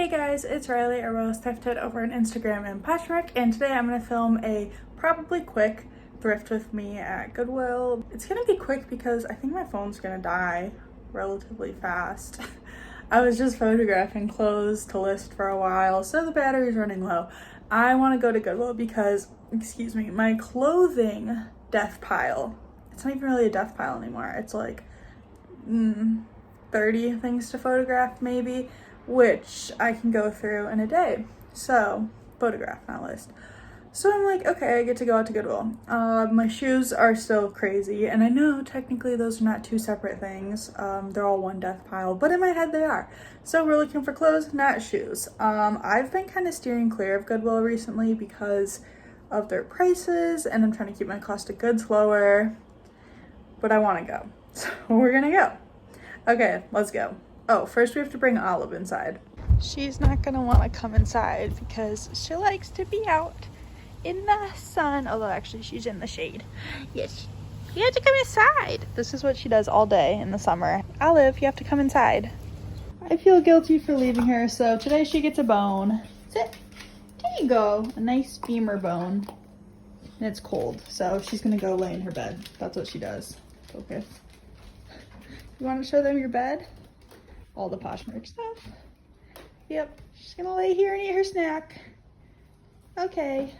Hey guys, it's Riley or Thrifted over on Instagram and Poshmark, and today I'm going to film a probably quick thrift with me at Goodwill. It's going to be quick because I think my phone's going to die relatively fast. I was just photographing clothes to list for a while, so the battery's running low. I want to go to Goodwill because, excuse me, my clothing death pile, it's not even really a death pile anymore. It's like 30 things to photograph maybe, which I can go through in a day. So, photograph, not list. So I'm like, okay, I get to go out to Goodwill. My shoes are still crazy, and I know technically those are not two separate things. They're all one death pile, but in my head they are. So we're looking for clothes, not shoes. I've been kind of steering clear of Goodwill recently because of their prices, and I'm trying to keep my cost of goods lower, but I want to go. So we're gonna go. Okay, let's go. Oh, first we have to bring Olive inside. She's not gonna want to come inside because she likes to be out in the sun. Although actually she's in the shade. Yes, you have to come inside. This is what she does all day in the summer. Olive, you have to come inside. I feel guilty for leaving her, so today she gets a bone. Sit. There you go. A nice femur bone. And it's cold, so she's gonna go lay in her bed. That's what she does. Okay. You want to show them your bed? All the Poshmark stuff. Yep, she's gonna lay here and eat her snack. Okay.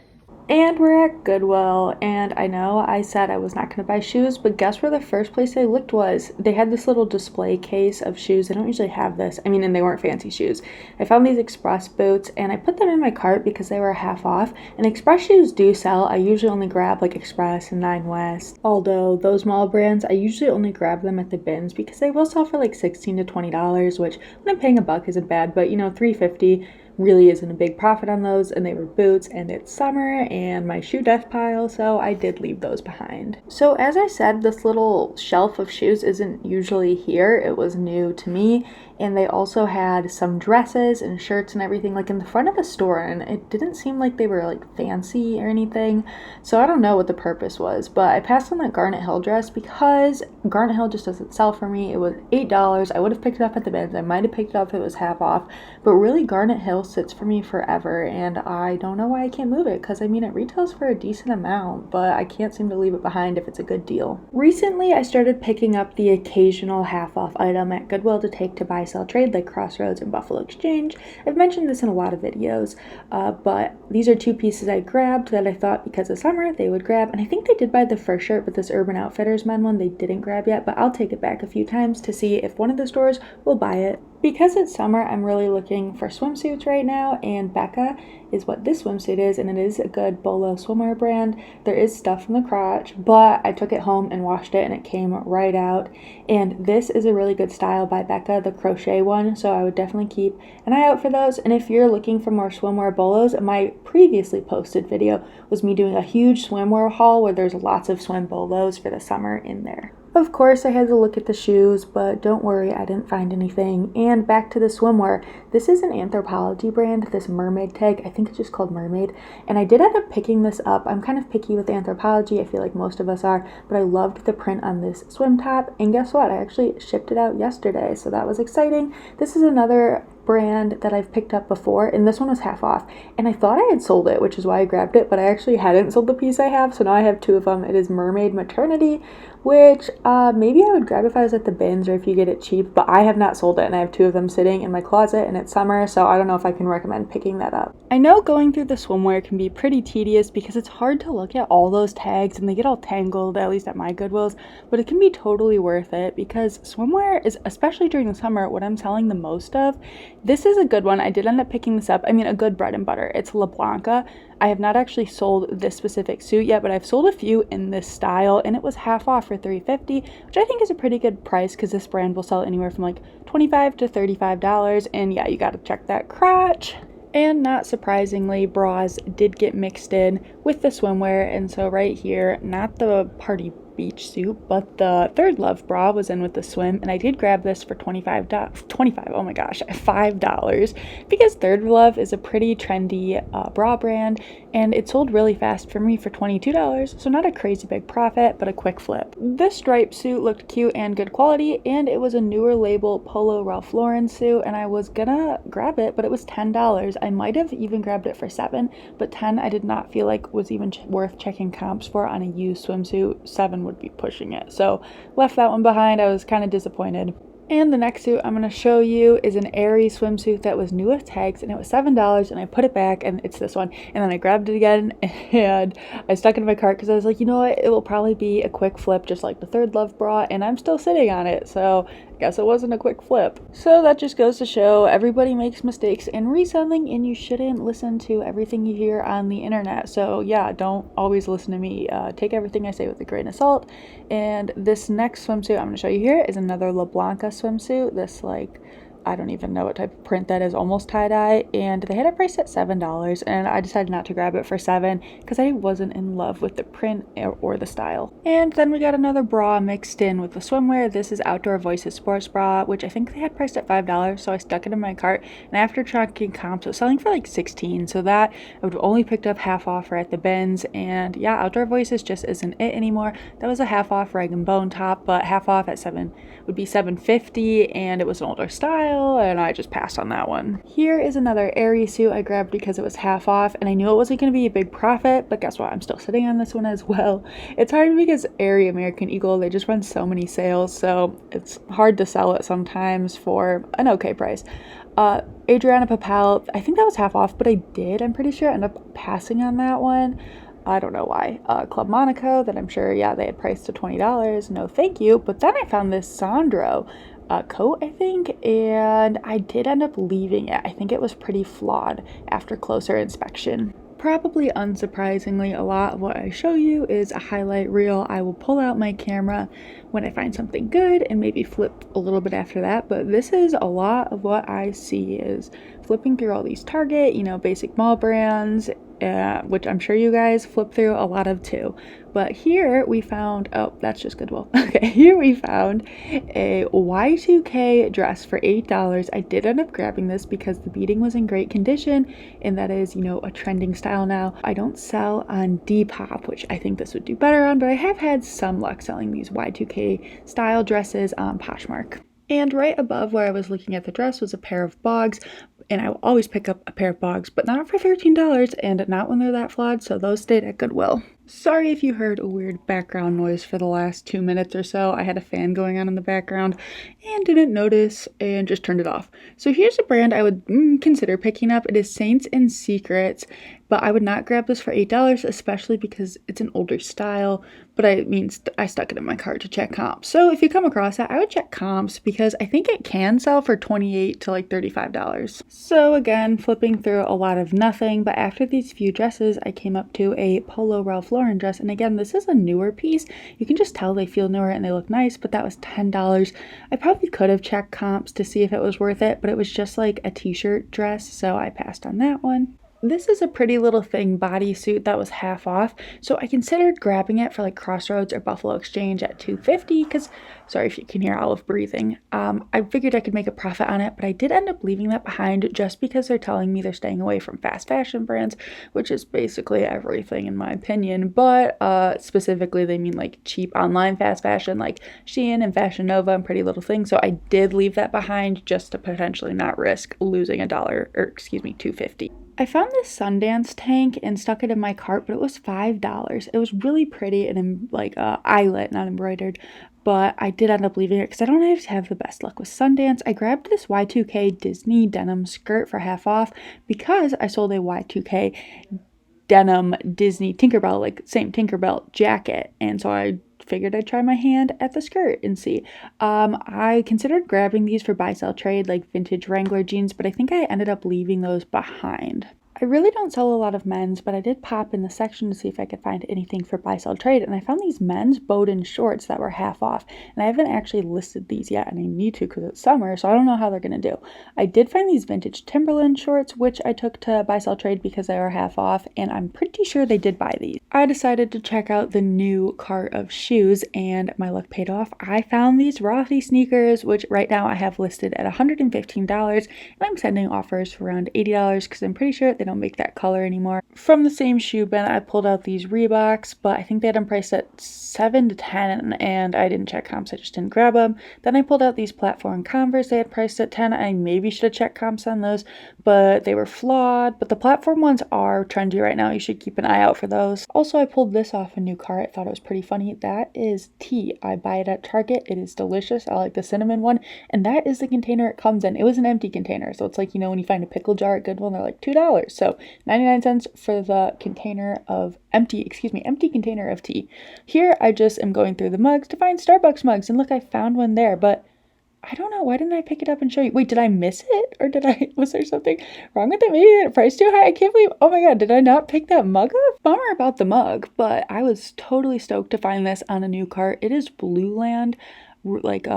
And we're at Goodwill, and I know I said I was not gonna buy shoes, but guess where the first place I looked was? They had this little display case of shoes. They don't usually have this. I mean, and they weren't fancy shoes. I found these Express boots, and I put them in my cart because they were half off. And Express shoes do sell. I usually only grab like Express and Nine West. Although those small brands, I usually only grab them at the bins because they will sell for like $16 to $20, which when I'm paying $1 isn't bad, but you know, $3.50 really isn't a big profit on those, and they were boots, and it's summer and my shoe death pile, so I did leave those behind. So as I said, this little shelf of shoes isn't usually here. It was new to me, and they also had some dresses and shirts and everything like in the front of the store, and it didn't seem like they were like fancy or anything, so I don't know what the purpose was, but I passed on that Garnet Hill dress because Garnet Hill just doesn't sell for me. It was $8. I would have picked it up at the bins. I might have picked it up if it was half off, but really Garnet Hill sits for me forever, and I don't know why I can't move it because I mean it retails for a decent amount, but I can't seem to leave it behind if it's a good deal. Recently I started picking up the occasional half off item at Goodwill to take to buy sell trade like Crossroads and Buffalo Exchange. I've mentioned this in a lot of videos, but these are two pieces I grabbed that I thought because of summer they would grab, and I think they did buy the first shirt, but this Urban Outfitters men one they didn't grab yet, but I'll take it back a few times to see if one of the stores will buy it. Because it's summer, I'm really looking for swimsuits right now, and Becca is what this swimsuit is, and it is a good Bolo swimwear brand. There is stuff from the crotch, but I took it home and washed it, and it came right out. And this is a really good style by Becca, the crochet one, so I would definitely keep an eye out for those. And if you're looking for more swimwear bolos, my previously posted video was me doing a huge swimwear haul where there's lots of swim bolos for the summer in there. Of course, I had to look at the shoes, but don't worry, I didn't find anything. And back to the swimwear. This is an Anthropologie brand, this mermaid tag. I think it's just called Mermaid. And I did end up picking this up. I'm kind of picky with Anthropologie. I feel like most of us are. But I loved the print on this swim top. And guess what? I actually shipped it out yesterday, so that was exciting. This is another brand that I've picked up before, and this one was half off, and I thought I had sold it, which is why I grabbed it, but I actually hadn't sold the piece I have, so now I have two of them. It is Mermaid Maternity, which maybe I would grab if I was at the bins or if you get it cheap, but I have not sold it, and I have two of them sitting in my closet, and it's summer, so I don't know if I can recommend picking that up. I know going through the swimwear can be pretty tedious because it's hard to look at all those tags and they get all tangled, at least at my Goodwills, but it can be totally worth it because swimwear is, especially during the summer, what I'm selling the most of. This is a good one. I did end up picking this up. I mean, a good bread and butter. It's La Blanca. I have not actually sold this specific suit yet, but I've sold a few in this style, and it was half off for $3.50, which I think is a pretty good price because this brand will sell anywhere from like $25 to $35. And yeah, you got to check that crotch. And not surprisingly, bras did get mixed in with the swimwear, and so right here, not the party beach suit, but the Third Love bra was in with the swim, and I did grab this for $25, oh my gosh, $5, because Third Love is a pretty trendy bra brand, and it sold really fast for me for $22, so not a crazy big profit, but a quick flip. This striped suit looked cute and good quality, and it was a newer label Polo Ralph Lauren suit, and I was gonna grab it, but it was $10. I might have even grabbed it for $7, but $10 I did not feel like was even worth checking comps for on a used swimsuit. $7 would be pushing it, so left that one behind. I was kind of disappointed. And the next suit I'm going to show you is an Aerie swimsuit that was new with tags, and it was $7, and I put it back, and it's this one. And then I grabbed it again, and I stuck it in my cart because I was like, you know what, it will probably be a quick flip just like the Third Love bra, and I'm still sitting on it, so I guess it wasn't a quick flip. So that just goes to show everybody makes mistakes in reselling, and you shouldn't listen to everything you hear on the internet. So yeah, don't always listen to me. Take everything I say with a grain of salt. And this next swimsuit I'm going to show you here is another La Blanca swimsuit. This, like, I don't even know what type of print that is, almost tie-dye, and they had it priced at $7, and I decided not to grab it for $7 because I wasn't in love with the print or the style. And then we got another bra mixed in with the swimwear. This is Outdoor Voices sports bra, which I think they had priced at $5, so I stuck it in my cart, and after tracking comps, it was selling for like $16, so that I would have only picked up half off or at the bins. And yeah, Outdoor Voices just isn't it anymore. That was a half off rag and bone top, but half off at $7 would be $7.50, and it was an older style, and I just passed on that one. Here is another Aerie suit I grabbed because it was half off, and I knew it wasn't going to be a big profit, but guess what, I'm still sitting on this one as well. It's hard because Aerie, American Eagle, they just run so many sales, so it's hard to sell it sometimes for an okay price. Adriana Papel, I think that was half off, but I'm pretty sure I ended up passing on that one. I don't know why. Club Monaco, that I'm sure, yeah, they had priced to $20. No thank you. But then I found this Sandro coat, I think, and I did end up leaving it. I think it was pretty flawed after closer inspection. Probably unsurprisingly, a lot of what I show you is a highlight reel. I will pull out my camera when I find something good and maybe flip a little bit after that, but this is a lot of what I see is flipping through all these Target, basic mall brands, which I'm sure you guys flip through a lot of too. But here we found, oh, that's just Goodwill. Okay, here we found a Y2K dress for $8. I did end up grabbing this because the beading was in great condition, and that is, a trending style now. I don't sell on Depop, which I think this would do better on, but I have had some luck selling these Y2K style dresses on Poshmark. And right above where I was looking at the dress was a pair of bogs, and I will always pick up a pair of bogs, but not for $13 and not when they're that flawed, so those stayed at Goodwill. Sorry if you heard a weird background noise for the last 2 minutes or so. I had a fan going on in the background and didn't notice and just turned it off. So here's a brand I would consider picking up. It is Saints and Secrets, but I would not grab this for $8, especially because it's an older style, but I stuck it in my cart to check comps. So if you come across that, I would check comps because I think it can sell for $28 to like $35. So again, flipping through a lot of nothing, but after these few dresses, I came up to a Polo Ralph Lauren dress, and again, this is a newer piece. You can just tell they feel newer and they look nice, but that was $10. I probably could have checked comps to see if it was worth it, but it was just like a t-shirt dress, so I passed on that one. This is a Pretty Little Thing bodysuit that was half off, so I considered grabbing it for like Crossroads or Buffalo Exchange at $2.50 because, sorry if you can hear Olive breathing, I figured I could make a profit on it, but I did end up leaving that behind just because they're telling me they're staying away from fast fashion brands, which is basically everything in my opinion, but specifically they mean like cheap online fast fashion like Shein and Fashion Nova and Pretty Little Thing, so I did leave that behind just to potentially not risk losing $2.50. I found this Sundance tank and stuck it in my cart, but it was $5. It was really pretty and like eyelet, not embroidered, but I did end up leaving it because I don't always have the best luck with Sundance. I grabbed this Y2K Disney denim skirt for half off because I sold a Y2K denim Disney Tinkerbell, like same Tinkerbell jacket, and so I figured I'd try my hand at the skirt and see. I considered grabbing these for buy sell trade like vintage Wrangler jeans, but I think I ended up leaving those behind. I really don't sell a lot of men's, but I did pop in the section to see if I could find anything for buy, sell, trade, and I found these men's Bowden shorts that were half off, and I haven't actually listed these yet, and I need to because it's summer, so I don't know how they're going to do. I did find these vintage Timberland shorts, which I took to buy, sell, trade because they were half off, and I'm pretty sure they did buy these. I decided to check out the new cart of shoes, and my luck paid off. I found these Rothy sneakers, which right now I have listed at $115, and I'm sending offers for around $80 because I'm pretty sure they don't make that color anymore. From the same shoe bin, I pulled out these Reeboks, but I think they had them priced at $7 to $10, and I didn't check comps, I just didn't grab them. Then I pulled out these platform Converse, they had priced at $10. I maybe should have checked comps on those, but they were flawed. But the platform ones are trendy right now, you should keep an eye out for those. Also, I pulled this off a new cart, I thought it was pretty funny. That is tea. I buy it at Target, it is delicious, I like the cinnamon one, and that is the container it comes in. It was an empty container, so it's like, you know, when you find a pickle jar at Goodwill and they're like $2, so 99 cents for the container of empty container of tea. Here I just am going through the mugs to find Starbucks mugs, and look, I found one there, but I don't know, why didn't I pick it up and show you? Wait, did I miss it? Or was there something wrong with it? Maybe the price too high? I can't believe, oh my god, did I not pick that mug up? Bummer about the mug, but I was totally stoked to find this on a new cart. It is Blue Land, like,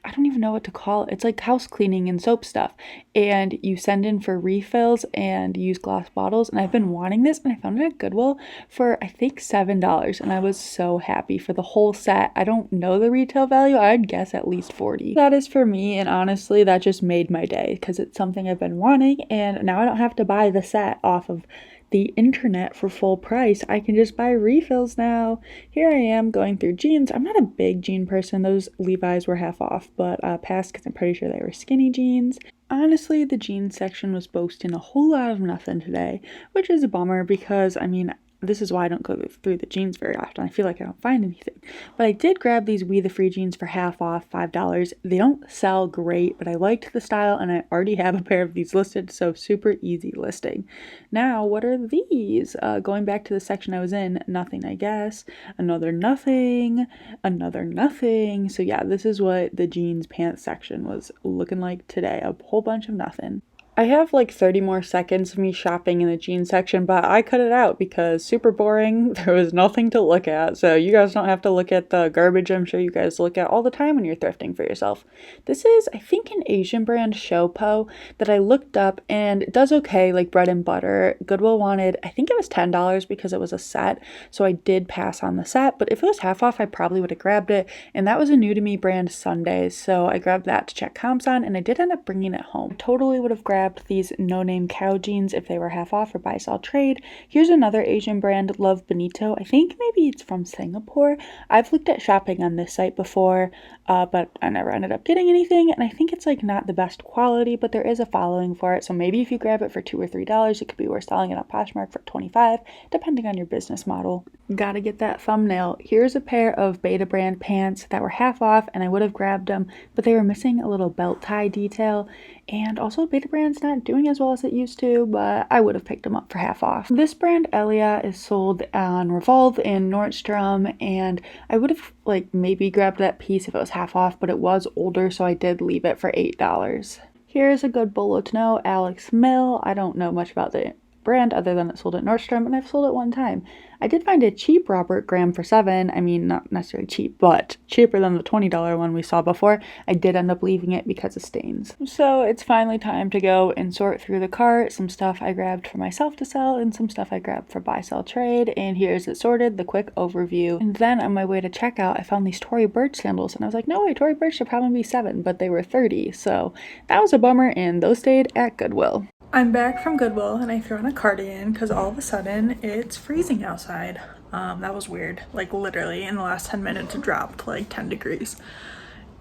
I don't even know what to call it. It's like house cleaning and soap stuff. And you send in for refills and use glass bottles. And I've been wanting this, and I found it at Goodwill for I think $7. And I was so happy for the whole set. I don't know the retail value. I'd guess at least $40. That is for me. And honestly, that just made my day because it's something I've been wanting. And now I don't have to buy the set off of the internet for full price. I can just buy refills now. Here I am going through jeans. I'm not a big jean person. Those Levi's were half off, but passed because I'm pretty sure they were skinny jeans. Honestly, the jeans section was boasting a whole lot of nothing today, which is a bummer because, I mean, this is why I don't go through the jeans very often. I feel like I don't find anything. But I did grab these We The Free jeans for half off, $5. They don't sell great, but I liked the style, and I already have a pair of these listed, so super easy listing. Now, what are these? Going back to the section I was in, nothing, I guess. Another nothing. Another nothing. So yeah, this is what the jeans pants section was looking like today. A whole bunch of nothing. I have like 30 more seconds of me shopping in the jeans section, but I cut it out because super boring. There was nothing to look at, so you guys don't have to look at the garbage I'm sure you guys look at all the time when you're thrifting for yourself. This is, I think, an Asian brand Showpo that I looked up, and it does okay, like bread and butter. Goodwill wanted, I think it was $10 because it was a set, so I did pass on the set, but if it was half off, I probably would have grabbed it, and that was a new to me brand Sundays, so I grabbed that to check comps on, and I did end up bringing it home. I totally would have grabbed these no-name cow jeans if they were half off or buy, sell, trade. Here's another Asian brand, Love Bonito. I think maybe it's from Singapore. I've looked at shopping on this site before, but I never ended up getting anything, and I think it's like not the best quality, but there is a following for it, so maybe if you grab it for $2 or $3, it could be worth selling it on Poshmark for $25, depending on your business model. Gotta get that thumbnail. Here's a pair of Beta brand pants that were half off, and I would have grabbed them, but they were missing a little belt tie detail, and also Beta brand's not doing as well as it used to, but I would have picked them up for half off. This brand Elia is sold on Revolve and Nordstrom, and I would have like maybe grabbed that piece if it was half off, but it was older, so I did leave it for $8. Here's a good bolo to know, Alex Mill. I don't know much about the brand other than it sold at Nordstrom, and I've sold it one time. I did find a cheap Robert Graham for $7. I mean, not necessarily cheap, but cheaper than the $20 one we saw before. I did end up leaving it because of stains. So it's finally time to go and sort through the cart. Some stuff I grabbed for myself to sell and some stuff I grabbed for buy, sell, trade. And here's it sorted, the quick overview. And then on my way to checkout, I found these Tory Burch sandals, and I was like, no way, Tory Burch should probably be $7, but they were $30. So that was a bummer, and those stayed at Goodwill. I'm back from Goodwill, and I threw on a cardigan because all of a sudden it's freezing outside. That was weird. Like literally in the last 10 minutes it dropped like 10 degrees.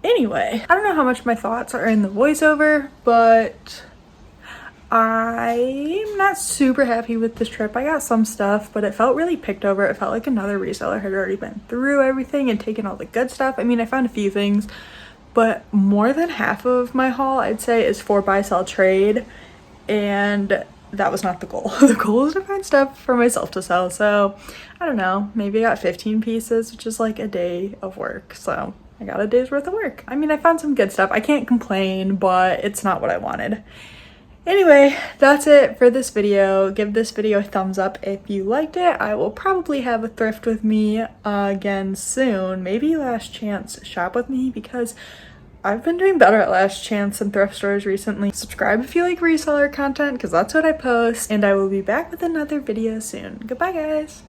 Anyway, I don't know how much my thoughts are in the voiceover, but I'm not super happy with this trip. I got some stuff, but it felt really picked over. It felt like another reseller had already been through everything and taken all the good stuff. I mean, I found a few things, but more than half of my haul, I'd say, is for buy, sell, trade. And that was not the goal. The goal is to find stuff for myself to sell. So I don't know, maybe I got 15 pieces, which is like a day of work. So I got a day's worth of work. I mean, I found some good stuff. I can't complain, but it's not what I wanted. Anyway, that's it for this video. Give this video a thumbs up if you liked it. I will probably have a thrift with me again soon. Maybe Last Chance shop with me, because I've been doing better at Last Chance and thrift stores recently. Subscribe if you like reseller content, because that's what I post. And I will be back with another video soon. Goodbye, guys.